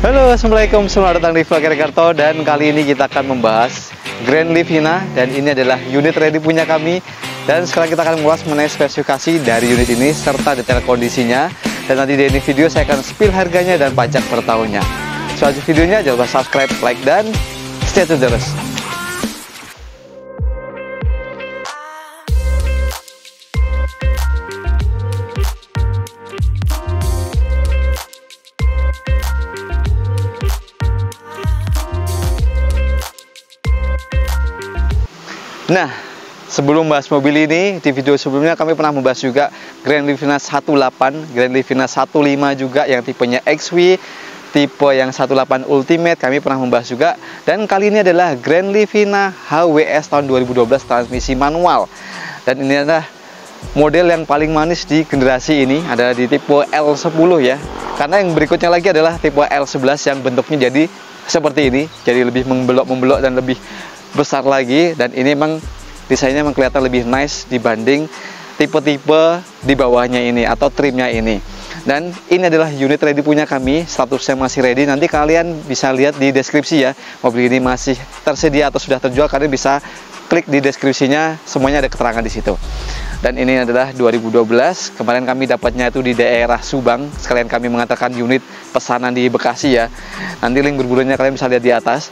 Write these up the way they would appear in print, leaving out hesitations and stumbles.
Halo, assalamualaikum, selamat datang di Vlog Karto. Dan kali ini kita akan membahas Grand Livina. Dan ini adalah unit ready punya kami. Dan sekarang kita akan mengulas mengenai spesifikasi dari unit ini serta detail kondisinya. Dan nanti di ini video saya akan spill harganya dan pajak per tahunnya. Selanjutnya videonya jangan lupa subscribe, like, dan stay tune terus. Nah, sebelum bahas mobil ini, di video sebelumnya kami pernah membahas juga Grand Livina 18, Grand Livina 15 juga yang tipenya XV, tipe yang 18 Ultimate kami pernah membahas juga. Dan kali ini adalah Grand Livina HWS tahun 2012 transmisi manual. Dan ini adalah model yang paling manis di generasi ini, adalah di tipe L10 ya. Karena yang berikutnya lagi adalah tipe L11 yang bentuknya jadi seperti ini, jadi lebih membelok dan lebih besar lagi. Dan ini emang desainnya emang kelihatan lebih nice dibanding tipe-tipe di bawahnya ini atau trimnya ini. Dan ini adalah unit ready punya kami, statusnya masih ready. Nanti kalian bisa lihat di deskripsi ya, mobil ini masih tersedia atau sudah terjual. Kalian bisa klik di deskripsinya, semuanya ada keterangan di situ. Dan ini adalah 2012. Kemarin kami dapatnya itu di daerah Subang. Sekalian kami mengantarkan unit pesanan di Bekasi ya. Nanti link berburunya kalian bisa lihat di atas.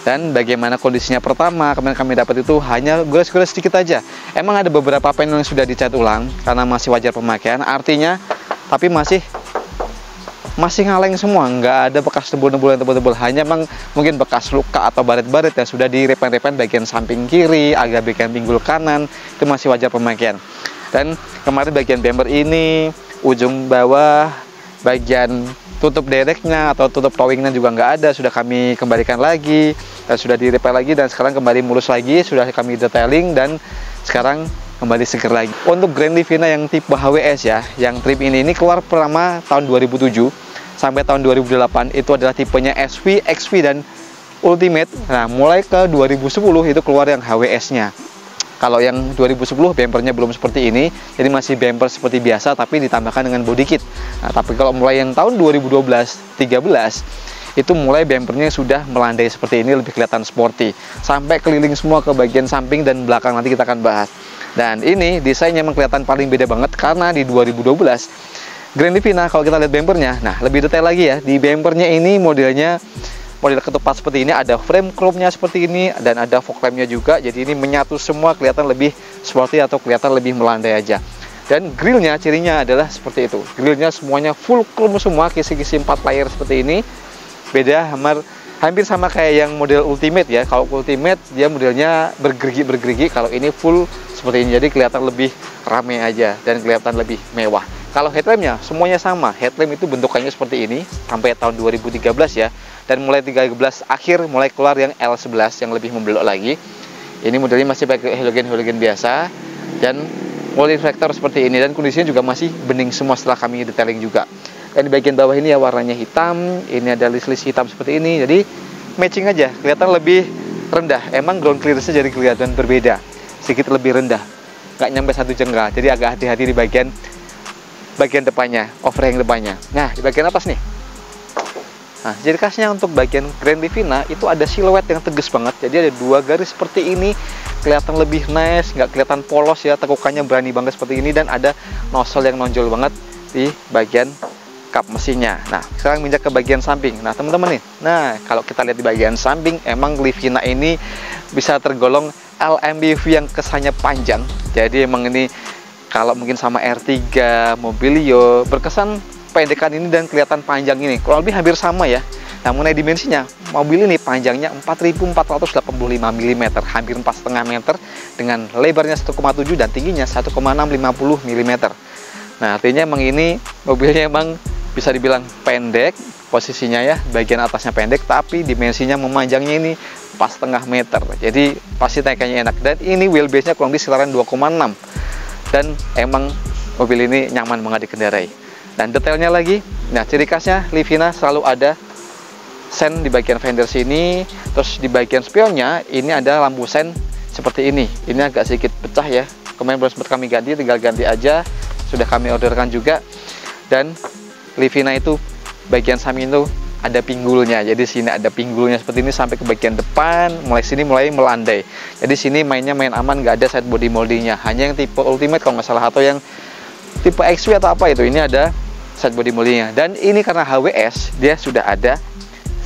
Dan bagaimana kondisinya pertama kemarin kami dapat itu hanya gores-gores sedikit aja. Emang ada beberapa panel yang sudah dicat ulang karena masih wajar pemakaian, artinya tapi masih ngaleng semua, nggak ada bekas debu-debu yang tebal-tebal. Hanya emang mungkin bekas luka atau baret-baret yang sudah direpen-repen bagian samping kiri, agak bagian pinggul kanan, itu masih wajar pemakaian. Dan kemarin bagian bumper ini, ujung bawah, bagian tutup dereknya atau tutup towingnya juga nggak ada, sudah kami kembalikan lagi dan sudah direpel lagi, dan sekarang kembali mulus lagi, sudah kami detailing dan sekarang kembali seger lagi. Untuk Grand Livina yang tipe HWS ya, yang trim ini keluar pertama tahun 2007 sampai tahun 2008 itu adalah tipenya SV, XV dan Ultimate. Nah, mulai ke 2010 itu keluar yang HWS-nya. Kalau yang 2010 bumpernya belum seperti ini, jadi masih bumper seperti biasa tapi ditambahkan dengan body kit. Nah, tapi kalau mulai yang tahun 2012-13 itu mulai bumpernya sudah melandai seperti ini, lebih kelihatan sporty. Sampai keliling semua ke bagian samping dan belakang, nanti kita akan bahas. Dan ini desainnya memang kelihatan paling beda banget karena di 2012 Grand Livina kalau kita lihat bumpernya, nah lebih detail lagi ya, di bumpernya ini model ketupat seperti ini, ada frame chrome-nya seperti ini, dan ada fog lamp-nya juga. Jadi ini menyatu semua, kelihatan lebih sporty atau kelihatan lebih melandai aja. Dan grillnya cirinya adalah seperti itu. Grillnya semuanya full chrome semua, kisi-kisi 4 layer seperti ini. Beda hampir sama kayak yang model Ultimate ya. Kalau Ultimate dia modelnya bergerigi, kalau ini full seperti ini. Jadi kelihatan lebih rame aja dan kelihatan lebih mewah. Kalau headlampnya semuanya sama. Headlamp itu bentukannya seperti ini sampai tahun 2013 ya. Dan mulai 13 akhir mulai keluar yang L11 yang lebih membelok lagi. Ini modelnya masih pakai halogen biasa dan wall reflector seperti ini, dan kondisinya juga masih bening semua setelah kami detailing juga. Dan di bagian bawah ini ya warnanya hitam, ini ada list-list hitam seperti ini. Jadi matching aja, kelihatan lebih rendah. Emang ground clearance-nya jadi kelihatan berbeda, sedikit lebih rendah, nggak nyampe 1 jengkal. Jadi agak hati-hati di bagian depannya, overhang depannya. Nah, di bagian atas nih. Nah, ciri khasnya untuk bagian Grand Livina itu ada siluet yang tegas banget. Jadi ada 2 garis seperti ini, kelihatan lebih nice, nggak kelihatan polos ya, tekukannya berani banget seperti ini. Dan ada nozzle yang nonjol banget di bagian kap mesinnya. Nah, sekarang minjak ke bagian samping. Nah, teman-teman nih, nah kalau kita lihat di bagian samping, emang Livina ini bisa tergolong LMPV yang kesannya panjang. Jadi emang ini kalau mungkin sama R3, Mobilio berkesan pendekan ini dan kelihatan panjang ini kurang lebih hampir sama ya. Nah, mengenai dimensinya, mobil ini panjangnya 4485 mm, hampir 4,5 meter, dengan lebarnya 1,7 dan tingginya 1,650 mm. Nah, artinya emang ini mobilnya emang bisa dibilang pendek posisinya ya, bagian atasnya pendek tapi dimensinya memanjangnya ini 4,5 meter. Jadi pasti naikannya enak, dan ini wheelbase-nya kurang lebih sekitaran 2,6, dan emang mobil ini nyaman banget dikendarai. Dan detailnya lagi, nah ciri khasnya Livina selalu ada sen di bagian fender sini. Terus di bagian spionnya ini ada lampu sen seperti ini. Ini agak sedikit pecah ya, kemarin belum sempat kami ganti, tinggal ganti aja, sudah kami orderkan juga. Dan Livina itu bagian samping itu ada pinggulnya. Jadi sini ada pinggulnya seperti ini sampai ke bagian depan, mulai sini mulai melandai. Jadi sini mainnya main aman, nggak ada side body moldingnya. Hanya yang tipe Ultimate kalau nggak salah, atau yang tipe XV atau apa itu, ini ada side body moldingnya. Dan ini karena HWS, dia sudah ada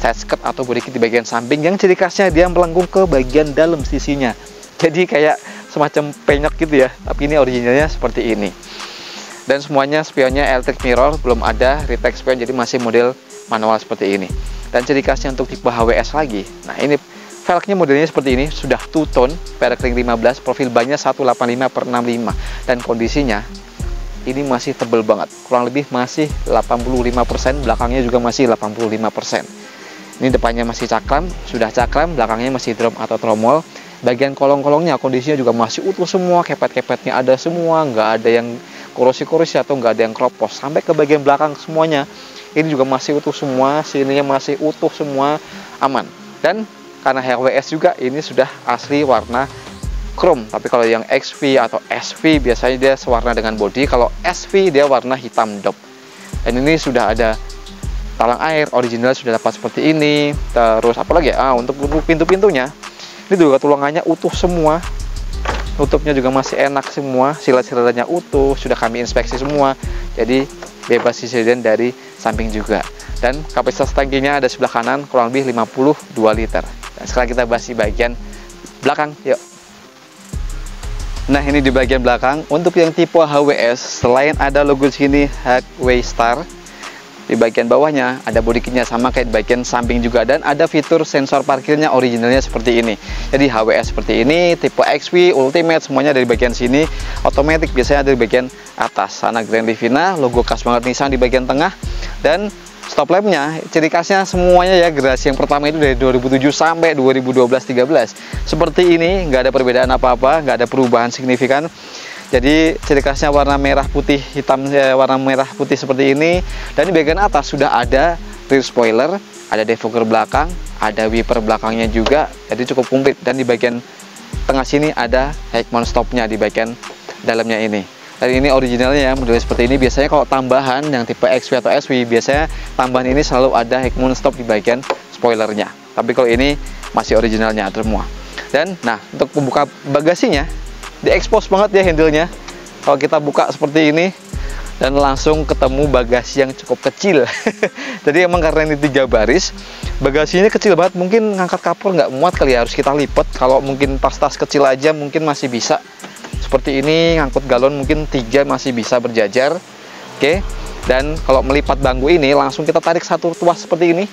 side skirt atau body kit di bagian samping, yang ciri khasnya dia melengkung ke bagian dalam sisinya. Jadi kayak semacam penyok gitu ya, tapi ini originalnya seperti ini. Dan semuanya spionnya electric mirror, belum ada retake spion, jadi masih model manual seperti ini. Dan ciri khasnya untuk tipe HWS lagi, nah ini velgnya modelnya seperti ini, sudah two tone, perak ring 15, profil bannya 185/65, dan kondisinya ini masih tebel banget, kurang lebih masih 85%, belakangnya juga masih 85%. Ini depannya masih cakram, sudah cakram, belakangnya masih drum atau tromol. Bagian kolong-kolongnya kondisinya juga masih utuh semua, kepet-kepetnya ada semua, nggak ada yang korosi-korosi atau nggak ada yang kropos. Sampai ke bagian belakang semuanya ini juga masih utuh semua, sininya masih utuh semua, aman. Dan karena HWS juga ini sudah asli warna chrome. Tapi kalau yang XV atau SV biasanya dia sewarna dengan body, kalau SV dia warna hitam dop. Dan ini sudah ada talang air, original sudah dapat seperti ini. Terus apa lagi ya? Untuk pintu-pintunya ini juga tulangannya utuh semua, tutupnya juga masih enak semua, silat-silatnya utuh, sudah kami inspeksi semua, jadi bebas insiden dari samping juga. Dan kapasitas tangkinya ada sebelah kanan, kurang lebih 52 liter. Dan sekarang kita bahas di bagian belakang, yuk. Nah, ini di bagian belakang, untuk yang tipe HWS, selain ada logo sini Hawkeye Star, di bagian bawahnya ada body kitnya sama kayak di bagian samping juga, dan ada fitur sensor parkirnya originalnya seperti ini. Jadi HWS seperti ini, tipe XV, Ultimate semuanya dari bagian sini, otomatis biasanya ada di bagian atas. Sana Grand Livina, logo khas banget Nissan di bagian tengah, dan stop lampnya ciri khasnya semuanya ya, generasi yang pertama itu dari 2007 sampai 2012-13 seperti ini, nggak ada perbedaan apa-apa, nggak ada perubahan signifikan. Jadi ciri khasnya warna merah putih hitam, warna merah putih seperti ini. Dan di bagian atas sudah ada rear spoiler, ada defogger belakang, ada wiper belakangnya juga, jadi cukup komplit. Dan di bagian tengah sini ada head mount stopnya di bagian dalamnya ini. Dan ini originalnya ya, modelnya seperti ini. Biasanya kalau tambahan yang tipe XV atau SV, biasanya tambahan ini selalu ada head mount stop di bagian spoilernya. Tapi kalau ini masih originalnya semua. Dan nah, untuk pembuka bagasinya diekspos banget ya handle-nya. Kalau kita buka seperti ini dan langsung ketemu bagasi yang cukup kecil. Jadi emang karena ini 3 baris, bagasinya kecil banget. Mungkin ngangkat kapur nggak muat kali ya, harus kita lipat. Kalau mungkin tas-tas kecil aja mungkin masih bisa. Seperti ini, ngangkut galon mungkin 3 masih bisa berjajar. Oke. Dan kalau melipat bangku ini langsung kita tarik satu tuas seperti ini,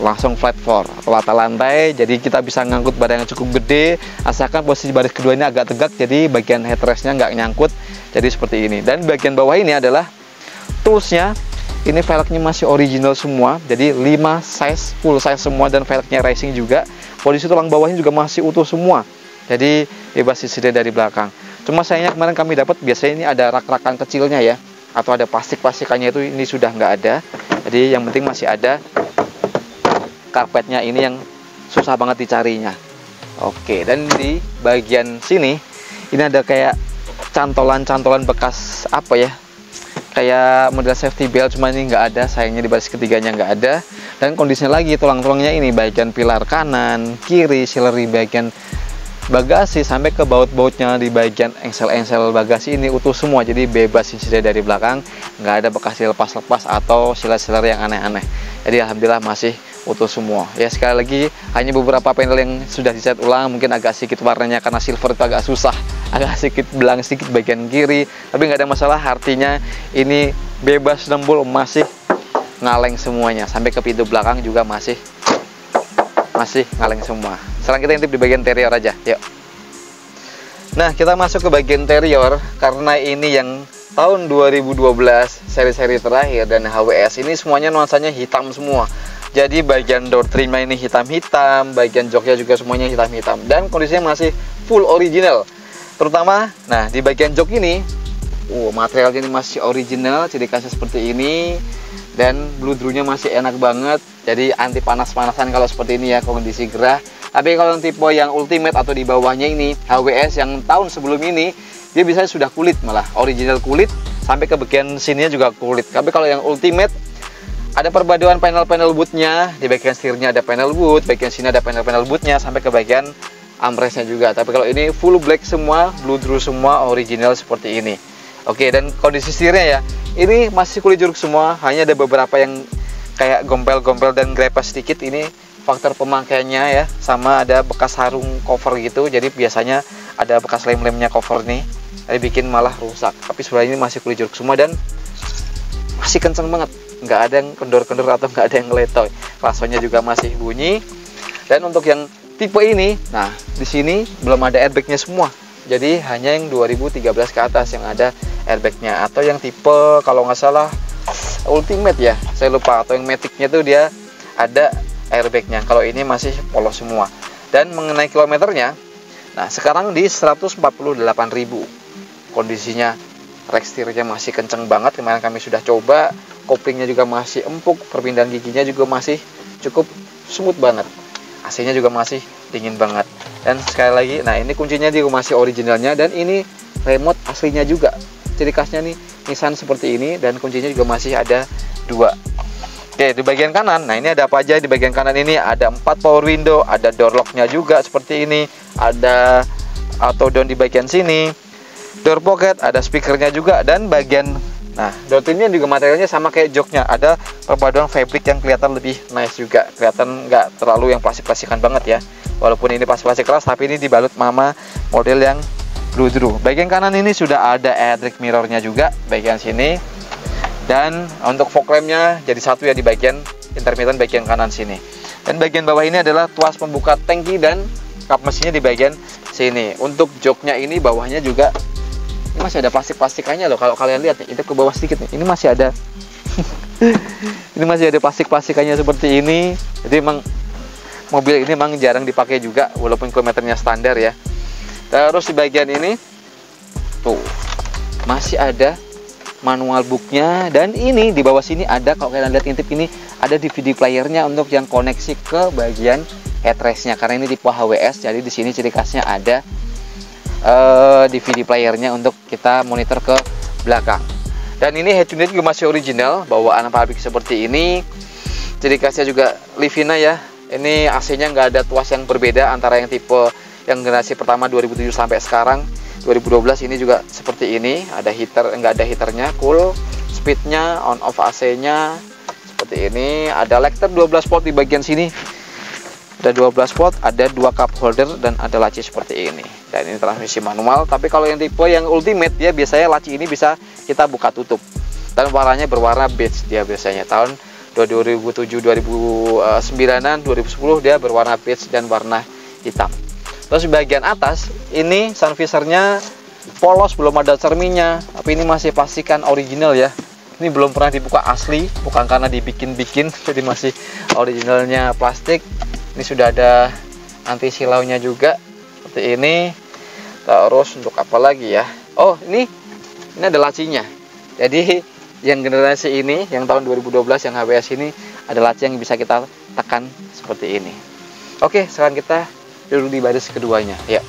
langsung flat floor, rata lantai, jadi kita bisa ngangkut barang yang cukup gede, asalkan posisi baris kedua ini agak tegak, jadi bagian headrestnya nggak nyangkut, jadi seperti ini. Dan bagian bawah ini adalah toolsnya, ini velgnya masih original semua, jadi 5 size, full size semua, dan velgnya racing juga. Posisi tulang bawahnya juga masih utuh semua, jadi bebas insiden dari belakang. Cuma sayangnya kemarin kami dapat, biasanya ini ada rak-rakan kecilnya ya, atau ada plastik-plastikannya, itu ini sudah nggak ada. Jadi yang penting masih ada karpetnya, ini yang susah banget dicarinya. Oke, dan di bagian sini ini ada kayak cantolan-cantolan bekas apa ya, kayak model safety belt, cuma ini nggak ada, sayangnya di baris ketiganya nggak ada. Dan kondisinya lagi tulang-tulangnya ini bagian pilar kanan, kiri, sileri bagian bagasi sampai ke baut-bautnya di bagian engsel-engsel bagasi ini utuh semua, jadi bebas insiden dari belakang, nggak ada bekas dilepas-lepas atau silar-silar yang aneh-aneh. Jadi alhamdulillah masih utuh semua ya. Sekali lagi, hanya beberapa panel yang sudah dicat ulang, mungkin agak sedikit warnanya karena silver itu agak susah, agak sedikit belang sedikit bagian kiri, tapi nggak ada masalah. Artinya ini bebas nembul, masih ngaleng semuanya, sampai ke pintu belakang juga masih ngaleng semua. Sekarang kita intip di bagian interior aja, yuk. Nah, kita masuk ke bagian interior, karena ini yang tahun 2012 seri-seri terakhir, dan HWS ini semuanya nuansanya hitam semua. Jadi bagian door trimnya ini hitam-hitam, bagian joknya juga semuanya hitam-hitam, dan kondisinya masih full original. Terutama, nah di bagian jok ini, materialnya ini masih original, ciri khasnya seperti ini, dan bludrunya masih enak banget. Jadi anti panas-panasan kalau seperti ini ya, kondisi gerah. Tapi kalau yang tipe yang Ultimate atau di bawahnya ini HWS yang tahun sebelum ini, dia bisa sudah kulit, malah original kulit, sampai ke bagian sininya juga kulit. Tapi kalau yang Ultimate Ada perpaduan panel-panel bootnya. Di bagian setirnya ada panel boot, bagian sini ada panel-panel bootnya, sampai ke bagian armrestnya juga. Tapi kalau ini full black semua, blue through semua, original seperti ini. Oke, dan kondisi setirnya ya, ini masih kulit jeruk semua. Hanya ada beberapa yang kayak gompel-gompel dan grepas sedikit. Ini faktor pemakaiannya ya, sama ada bekas sarung cover gitu. Jadi biasanya ada bekas lem-lemnya cover nih, jadi bikin malah rusak. Tapi sebenarnya ini masih kulit jeruk semua dan masih kenceng banget, nggak ada yang kendor-kendor atau nggak ada yang ngeletoy. Klasonya juga masih bunyi. Dan untuk yang tipe ini, nah di sini belum ada airbagnya semua, jadi hanya yang 2013 ke atas yang ada airbagnya. Atau yang tipe kalau nggak salah Ultimate ya, saya lupa, atau yang Matic-nya tuh dia ada airbagnya. Kalau ini masih polos semua. Dan mengenai kilometernya, nah sekarang di 148.000 kondisinya. Rekstirnya masih kenceng banget, kemarin kami sudah coba. Koplingnya juga masih empuk, perpindahan giginya juga masih cukup smooth banget. AC-nya juga masih dingin banget. Dan sekali lagi, nah ini kuncinya juga masih originalnya, dan ini remote aslinya juga. Ciri khasnya nih Nissan seperti ini, dan kuncinya juga masih ada 2. Oke, di bagian kanan, nah ini ada apa aja? Di bagian kanan ini ada 4 power window, ada door lock-nya juga seperti ini, ada auto down di bagian sini, door pocket, ada speakernya juga. Dan bagian, nah door trimnya juga materialnya sama kayak joknya, ada perpaduan fabric yang kelihatan lebih nice juga, kelihatan nggak terlalu yang plastik-plastikan banget ya. Walaupun ini plastik keras, tapi ini dibalut mama model yang blue through. Bagian kanan ini sudah ada electric mirrornya juga bagian sini, dan untuk fog lampnya jadi satu ya di bagian intermittent bagian kanan sini. Dan bagian bawah ini adalah tuas pembuka tangki dan kap mesinnya di bagian sini. Untuk joknya ini bawahnya juga ini masih ada plastik-plastikannya loh. Kalau kalian lihat nih, itu ke bawah sedikit nih, ini masih ada ini masih ada plastik-plastikannya seperti ini. Jadi emang mobil ini memang jarang dipakai juga, walaupun kilometernya standar ya. Terus di bagian ini tuh masih ada manual booknya, dan ini di bawah sini ada, kalau kalian lihat intip ini ada DVD playernya untuk yang koneksi ke bagian headrestnya, karena ini tipe HWS. Jadi di sini ciri khasnya ada DVD playernya untuk kita monitor ke belakang. Dan ini head unit juga masih original, bawaan pabrik seperti ini. Ciri khasnya juga Livina ya. Ini AC-nya nggak ada tuas yang berbeda antara yang tipe yang generasi pertama 2007 sampai sekarang 2012. Ini juga seperti ini, ada heater, nggak ada heaternya, cool, speednya, on off AC-nya seperti ini. Ada lecter 12 volt di bagian sini, ada 12 volt, ada 2 cup holder, dan ada laci seperti ini. Dan ini transmisi manual. Tapi kalau yang tipe yang ultimate, dia biasanya laci ini bisa kita buka tutup, dan warnanya berwarna beige. Dia biasanya tahun 2007, 2009-an, 2010 dia berwarna beige dan warna hitam. Terus di bagian atas ini sun visornya polos, belum ada cerminnya, tapi ini masih plastikan original ya. Ini belum pernah dibuka asli, bukan karena dibikin-bikin, jadi masih originalnya plastik. Ini sudah ada anti silaunya juga seperti ini. Terus untuk apa lagi ya? Oh, ini ada lacinya. Jadi yang generasi ini, yang tahun 2012 yang HWS ini, ada laci yang bisa kita tekan seperti ini. Oke, sekarang kita duduk di baris keduanya ya.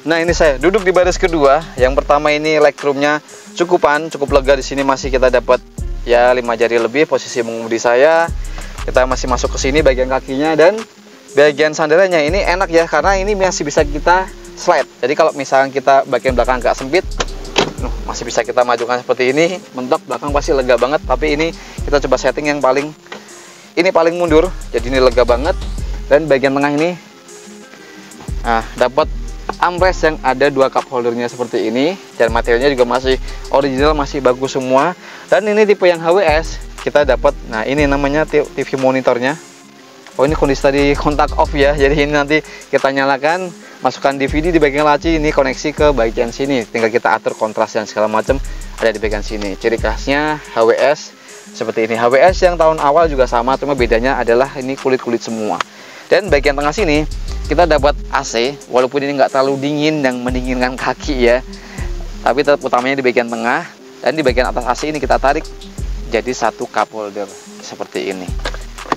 Nah, ini saya duduk di baris kedua. Yang pertama ini legroomnya cukup lega. Di sini masih kita dapat ya 5 jari lebih. Posisi mengemudi saya, kita masih masuk ke sini bagian kakinya, dan bagian sandarannya ini enak ya, karena ini masih bisa kita slide. Jadi kalau misalnya kita bagian belakang agak sempit, masih bisa kita majukan seperti ini. Mentok belakang pasti lega banget, tapi ini kita coba setting yang paling mundur, jadi ini lega banget. Dan bagian tengah ini, nah dapat armrest yang ada 2 cup holdernya seperti ini, dan materialnya juga masih original, masih bagus semua. Dan ini tipe yang HWS, kita dapat, nah ini namanya TV monitornya. Oh, ini kondisi tadi kontak off ya, jadi ini nanti kita nyalakan, masukkan DVD di bagian laci, ini koneksi ke bagian sini, tinggal kita atur kontras dan segala macam ada di bagian sini. Ciri khasnya HWS seperti ini. HWS yang tahun awal juga sama, cuma bedanya adalah ini kulit-kulit semua. Dan bagian tengah sini kita dapat AC, walaupun ini nggak terlalu dingin dan mendinginkan kaki ya, tapi tetap utamanya di bagian tengah. Dan di bagian atas AC ini kita tarik jadi 1 cup holder seperti ini.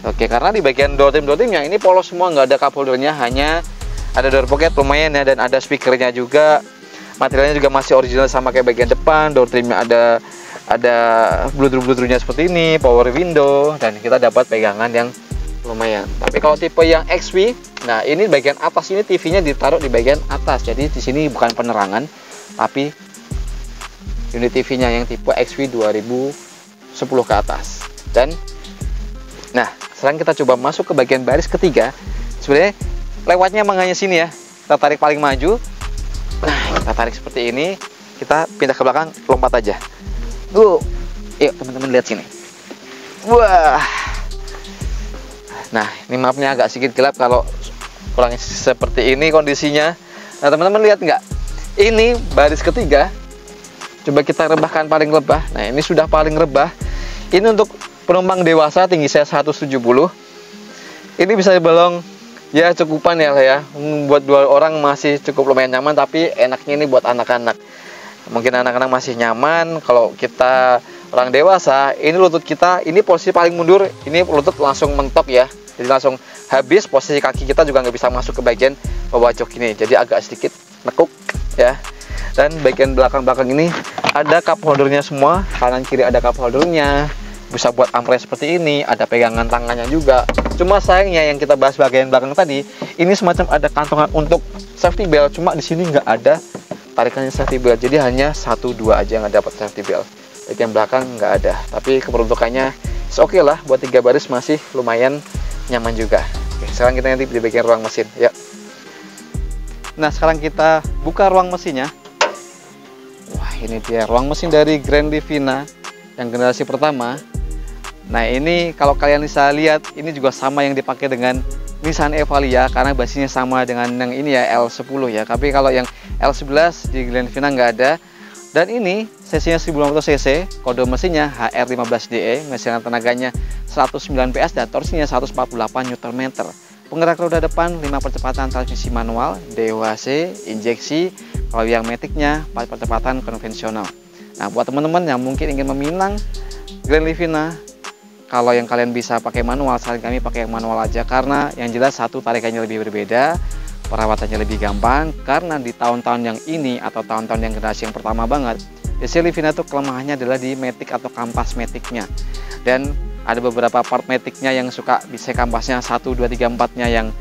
Oke, karena di bagian door trimnya ini polos semua, nggak ada cup holdernya, hanya ada door pocket lumayan ya, dan ada speakernya juga, Materialnya juga masih original sama kayak bagian depan. Door trimnya ada bluder-bludernya seperti ini, power window, dan kita dapat pegangan yang lumayan. Tapi kalau tipe yang XV, nah ini bagian atas ini TV-nya ditaruh di bagian atas. Jadi di sini bukan penerangan, tapi unit TV-nya yang tipe XV 2010 ke atas. Dan nah, sekarang kita coba masuk ke bagian baris ketiga. Sebenarnya lewatnya emang hanya sini ya. Kita tarik paling maju. Nah, kita tarik seperti ini. Kita pindah ke belakang, lompat aja. Yuk teman-teman lihat sini. Wah. Nah, ini mapnya agak sedikit gelap kalau kurang seperti ini kondisinya. Nah, teman-teman lihat nggak? Ini baris ketiga. Coba kita rebahkan paling rebah. Nah, ini sudah paling rebah. Ini untuk penumpang dewasa, tinggi saya 170. Ini bisa dibilang ya cukupan ya. Buat 2 orang masih cukup lumayan nyaman, tapi enaknya ini buat anak-anak. Mungkin anak-anak masih nyaman. Kalau kita orang dewasa, ini lutut kita, ini posisi paling mundur, ini lutut langsung mentok ya. Jadi langsung habis, posisi kaki kita juga nggak bisa masuk ke bagian bawah jok ini. Jadi agak sedikit nekuk ya. Dan bagian belakang-belakang ini ada cup holdernya semua, kanan kiri ada cup holdernya. Bisa buat armrest seperti ini, ada pegangan tangannya juga. Cuma sayangnya yang kita bahas bagian belakang tadi, ini semacam ada kantongan untuk safety belt, cuma di sini nggak ada tarikannya safety belt, jadi hanya 1-2 aja yang dapat safety belt. Bagian belakang nggak ada, tapi keperuntukannya oke lah, buat 3 baris masih lumayan nyaman juga. Oke, sekarang kita nanti di bagian ruang mesin ya. Nah, sekarang kita buka ruang mesinnya. Wah, ini dia ruang mesin dari Grand Livina yang generasi pertama. Nah, ini kalau kalian bisa lihat, ini juga sama yang dipakai dengan Nissan Evalia, karena basinya sama dengan yang ini ya, L10 ya. Tapi kalau yang L11 di Grand Livina nggak ada. Dan ini cc-nya 1050 cc, kode mesinnya HR15DE, mesin tenaganya 109 PS dan torsinya 148 Nm. Penggerak roda depan 5 percepatan transmisi manual, DOHC, injeksi. Kalau yang maticnya 4 percepatan konvensional. Nah, buat teman-teman yang mungkin ingin meminang Grand Livina, kalau yang kalian bisa pakai manual, saran kami pakai yang manual aja, karena yang jelas satu, tarikannya lebih berbeda, perawatannya lebih gampang. Karena di tahun-tahun yang ini atau tahun-tahun yang generasi yang pertama banget, biasanya Livina itu kelemahannya adalah di matic atau kampas maticnya. Dan ada beberapa part maticnya yang suka bisa kampasnya 1, 2, 3, 4-nya yang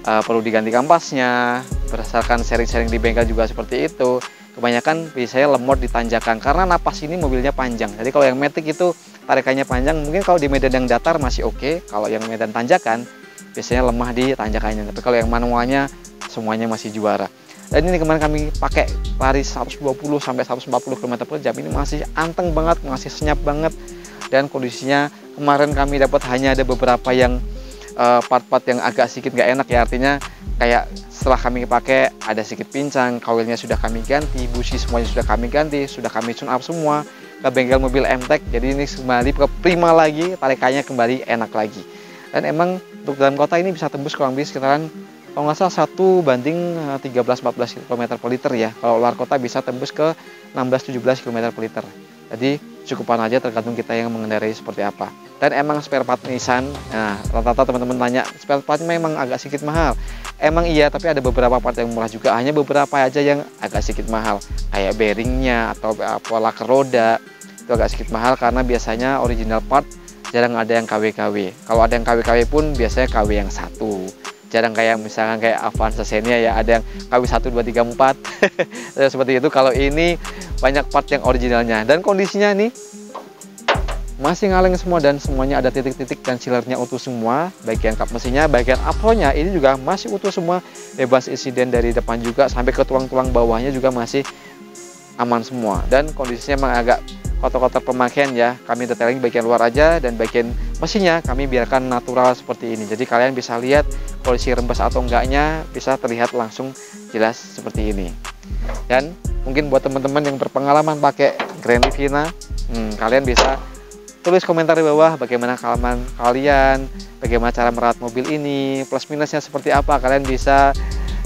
perlu diganti kampasnya. Berdasarkan sharing-sharing di bengkel juga seperti itu. Kebanyakan biasanya lemot di tanjakan, karena napas ini mobilnya panjang. Jadi kalau yang matic itu tarikannya panjang, mungkin kalau di medan yang datar masih oke. Kalau yang medan tanjakan biasanya lemah di tanjakannya. Tapi kalau yang manualnya semuanya masih juara. Dan ini kemarin kami pakai lari 120 sampai 140 km/jam, ini masih anteng banget, masih senyap banget. Dan kondisinya kemarin kami dapat hanya ada beberapa yang part-part yang agak sedikit nggak enak ya, artinya kayak setelah kami pakai ada sedikit pincang, coilnya sudah kami ganti, busi semuanya sudah kami ganti, sudah kami tune up semua ke bengkel mobil MTech. Jadi ini kembali ke prima lagi, tarikannya kembali enak lagi. Dan emang untuk dalam kota ini bisa tembus kurang lebih sekitaran kalau nggak salah 1:13-14 km per liter ya. Kalau luar kota bisa tembus ke 16-17 km per liter. Jadi cukupan aja, tergantung kita yang mengendarai seperti apa. Dan emang spare part Nissan, nah rata-rata teman-teman tanya, spare partnya memang agak sedikit mahal. Emang iya, tapi ada beberapa part yang murah juga, hanya beberapa aja yang agak sedikit mahal. Kayak bearingnya atau pola roda, itu agak sedikit mahal karena biasanya original part jarang ada yang KW-KW. Kalau ada yang KW-KW pun biasanya KW yang 1. Jarang kayak misalkan kayak Avanza Xenia ya, ada yang KW 1, 2, 3, 4 seperti itu. Kalau ini banyak part yang originalnya, dan kondisinya nih masih ngaleng semua, dan semuanya ada titik-titik dan sealernya utuh semua. Bagian kap mesinnya, bagian apronnya ini juga masih utuh semua, bebas insiden dari depan juga, sampai ke tulang-tulang bawahnya juga masih aman semua. Dan kondisinya emang agak kotor-kotor pemakaian ya, kami detailing bagian luar aja, dan bagian mesinnya kami biarkan natural seperti ini. Jadi kalian bisa lihat kondisi rembes atau enggaknya, bisa terlihat langsung jelas seperti ini. Dan mungkin buat teman-teman yang berpengalaman pakai Grand Livina, kalian bisa tulis komentar di bawah bagaimana pengalaman kalian, bagaimana cara merawat mobil ini, plus minusnya seperti apa. Kalian bisa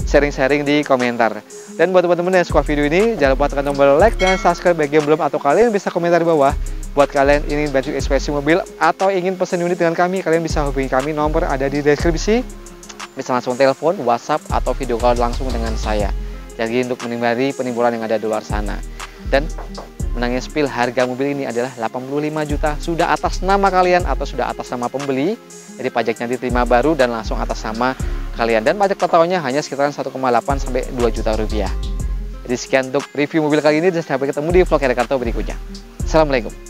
sharing-sharing di komentar. Dan buat teman-teman yang suka video ini, jangan lupa tekan tombol like dan subscribe bagi yang belum, atau kalian bisa komentar di bawah. Buat kalian ingin bantu ekspresi mobil atau ingin pesan unit dengan kami, kalian bisa hubungi kami, nomor ada di deskripsi. Bisa langsung telepon, WhatsApp, atau video call langsung dengan saya. Jadi untuk menghindari penipuan yang ada di luar sana. Dan menangnya spill, harga mobil ini adalah 85 juta, sudah atas nama kalian atau sudah atas nama pembeli. Jadi pajaknya diterima baru dan langsung atas nama kalian. Dan pajak totalnya hanya sekitaran 1,8 sampai 2 juta rupiah. Jadi sekian untuk review mobil kali ini dan sampai ketemu di vlog Herikarto berikutnya. Assalamualaikum.